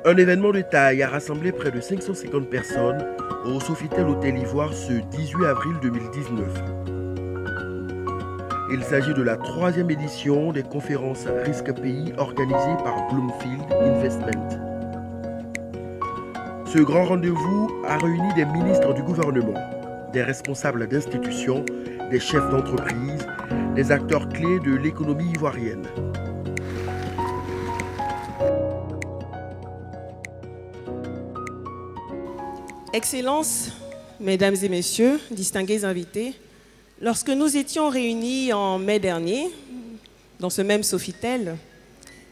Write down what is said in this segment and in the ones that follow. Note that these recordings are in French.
Un événement de taille a rassemblé près de 550 personnes au Sofitel Hôtel Ivoire ce 18 avril 2019. Il s'agit de la 3e édition des conférences Risque Pays organisées par Bloomfield Investment. Ce grand rendez-vous a réuni des ministres du gouvernement, des responsables d'institutions, des chefs d'entreprise, des acteurs clés de l'économie ivoirienne. Excellences, Mesdames et Messieurs, distingués invités, lorsque nous étions réunis en mai dernier, dans ce même Sofitel,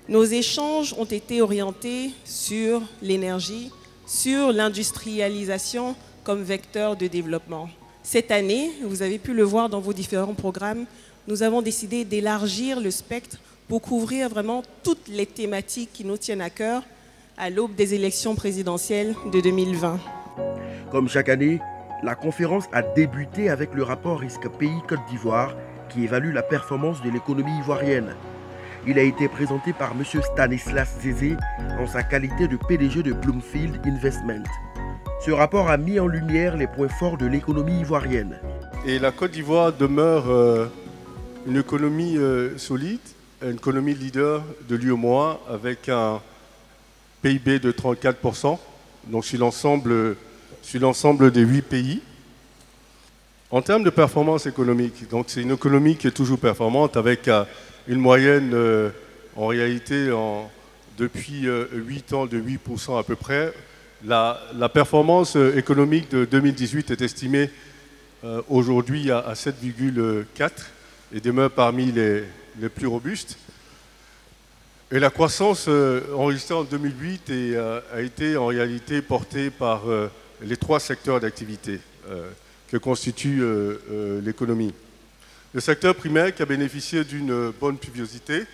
nos échanges ont été orientés sur l'énergie, sur l'industrialisation comme vecteur de développement. Cette année, vous avez pu le voir dans vos différents programmes, nous avons décidé d'élargir le spectre pour couvrir vraiment toutes les thématiques qui nous tiennent à cœur à l'aube des élections présidentielles de 2020. Comme chaque année, la conférence a débuté avec le rapport Risque Pays Côte d'Ivoire qui évalue la performance de l'économie ivoirienne. Il a été présenté par M. Stanislas Zézé en sa qualité de PDG de Bloomfield Investment. Ce rapport a mis en lumière les points forts de l'économie ivoirienne. Et la Côte d'Ivoire demeure une économie solide, une économie leader de l'UEMOA avec un PIB de 34%, donc sur l'ensemble des 8 pays. En termes de performance économique, donc c'est une économie qui est toujours performante avec une moyenne en réalité depuis 8 ans de 8% à peu près. La performance économique de 2018 est estimée aujourd'hui à 7,4 et demeure parmi les plus robustes. Et la croissance enregistrée en 2008 a été en réalité portée par les 3 secteurs d'activité que constitue l'économie. Le secteur primaire qui a bénéficié d'une bonne pluviosité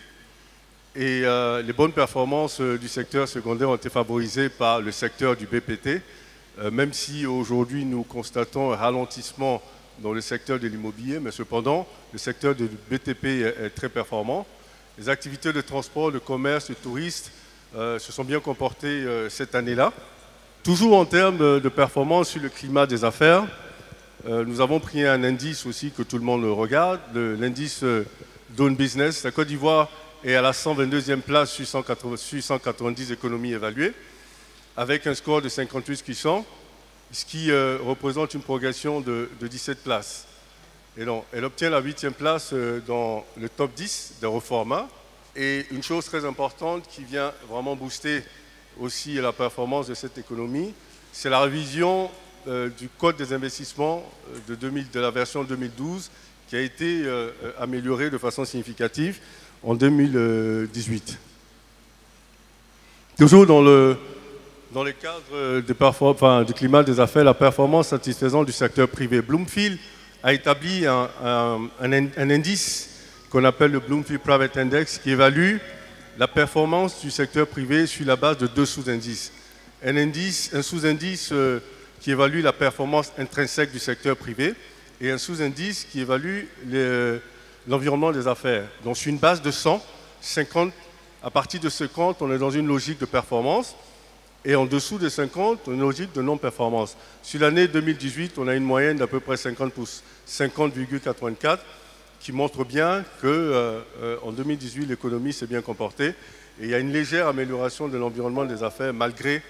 et les bonnes performances du secteur secondaire ont été favorisées par le secteur du BPT, même si aujourd'hui nous constatons un ralentissement dans le secteur de l'immobilier, mais cependant le secteur du BTP est très performant. Les activités de transport, de commerce, de touristes se sont bien comportées cette année-là. Toujours en termes de performance sur le climat des affaires, nous avons pris un indice aussi que tout le monde regarde, l'indice Doing Business. La Côte d'Ivoire est à la 122e place sur 190 économies évaluées, avec un score de 58%, ce qui représente une progression de 17 places. Et donc, elle obtient la 8e place dans le top 10 de Reforma. Et une chose très importante qui vient vraiment booster aussi la performance de cette économie, c'est la révision du Code des investissements de la version 2012 qui a été améliorée de façon significative en 2018. Toujours dans le cadre du climat des affaires, la performance satisfaisante du secteur privé. Bloomfield a établi un indice qu'on appelle le Bloomfield Private Index qui évalue la performance du secteur privé sur la base de 2 sous-indices. Un sous-indice qui évalue la performance intrinsèque du secteur privé et un sous-indice qui évalue l'environnement des affaires. Donc sur une base de 100, 50, à partir de 50, on est dans une logique de performance et en dessous de 50, une logique de non-performance. Sur l'année 2018, on a une moyenne d'à peu près 50,84 qui montre bien qu'en 2018, l'économie s'est bien comportée et il y a une légère amélioration de l'environnement des affaires malgré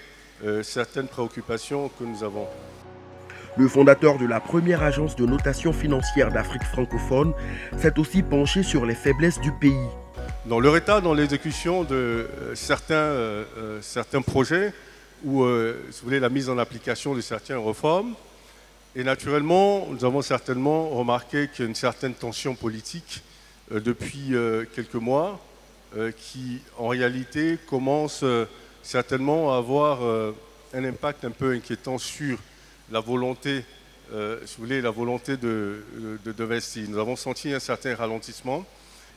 certaines préoccupations que nous avons. Le fondateur de la première agence de notation financière d'Afrique francophone s'est aussi penché sur les faiblesses du pays. Dans le retard dans l'exécution de certains projets ou si vous voulez, la mise en application de certaines réformes. Et naturellement, nous avons certainement remarqué qu'il y a une certaine tension politique depuis quelques mois qui, en réalité, commence certainement à avoir un impact un peu inquiétant sur la volonté, si vous voulez, la volonté d'investir. Nous avons senti un certain ralentissement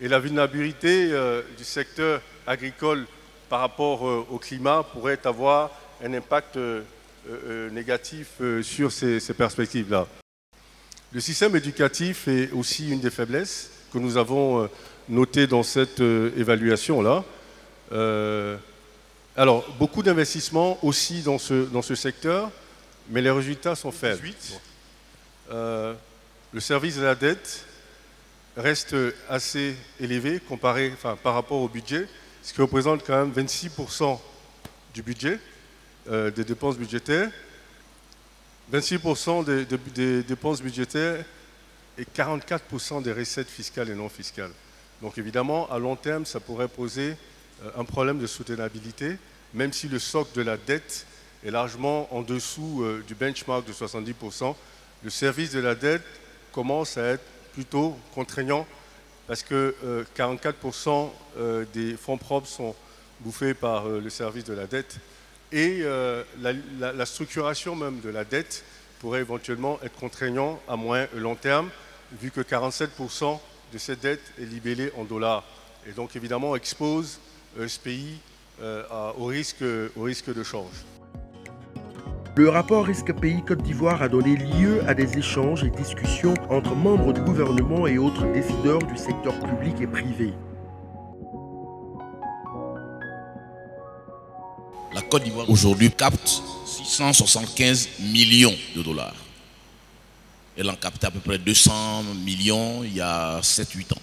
et la vulnérabilité du secteur agricole par rapport au climat pourrait avoir un impact négatif sur ces perspectives-là. Le système éducatif est aussi une des faiblesses que nous avons notées dans cette évaluation-là. Alors, beaucoup d'investissements aussi dans ce secteur, mais les résultats sont faibles. Le service de la dette reste assez élevé par rapport au budget, ce qui représente quand même 26% du budget, des dépenses budgétaires. 26% des dépenses budgétaires et 44% des recettes fiscales et non fiscales. Donc évidemment, à long terme, ça pourrait poser un problème de soutenabilité, même si le socle de la dette est largement en dessous du benchmark de 70%. Le service de la dette commence à être plutôt contraignant parce que 44% des fonds propres sont bouffés par le service de la dette et la structuration même de la dette pourrait éventuellement être contraignant à moyen et long terme vu que 47% de cette dette est libellée en dollars. Et donc évidemment on expose ce pays au risque de change. Le rapport Risque Pays Côte d'Ivoire a donné lieu à des échanges et discussions entre membres du gouvernement et autres décideurs du secteur public et privé. La Côte d'Ivoire aujourd'hui capte 675 millions de dollars. Elle en captait à peu près 200 millions il y a 7-8 ans.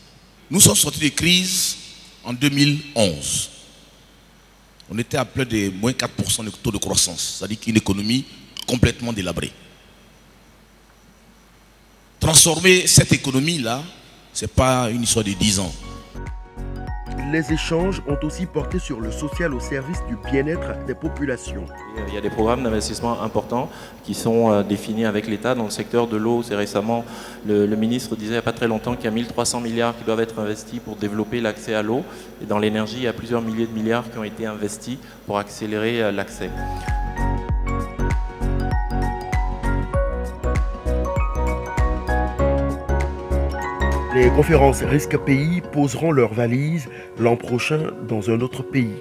Nous sommes sortis de crise en 2011. On était à plus de moins 4% de taux de croissance, c'est-à-dire qu'une économie complètement délabrée. Transformer cette économie-là, ce n'est pas une histoire de 10 ans. Les échanges ont aussi porté sur le social au service du bien-être des populations. Il y a des programmes d'investissement importants qui sont définis avec l'État dans le secteur de l'eau. C'est récemment, le ministre disait il n'y a pas très longtemps qu'il y a 1300 milliards qui doivent être investis pour développer l'accès à l'eau. Et dans l'énergie, il y a plusieurs milliers de milliards qui ont été investis pour accélérer l'accès. Les conférences Risque Pays poseront leurs valises l'an prochain dans un autre pays.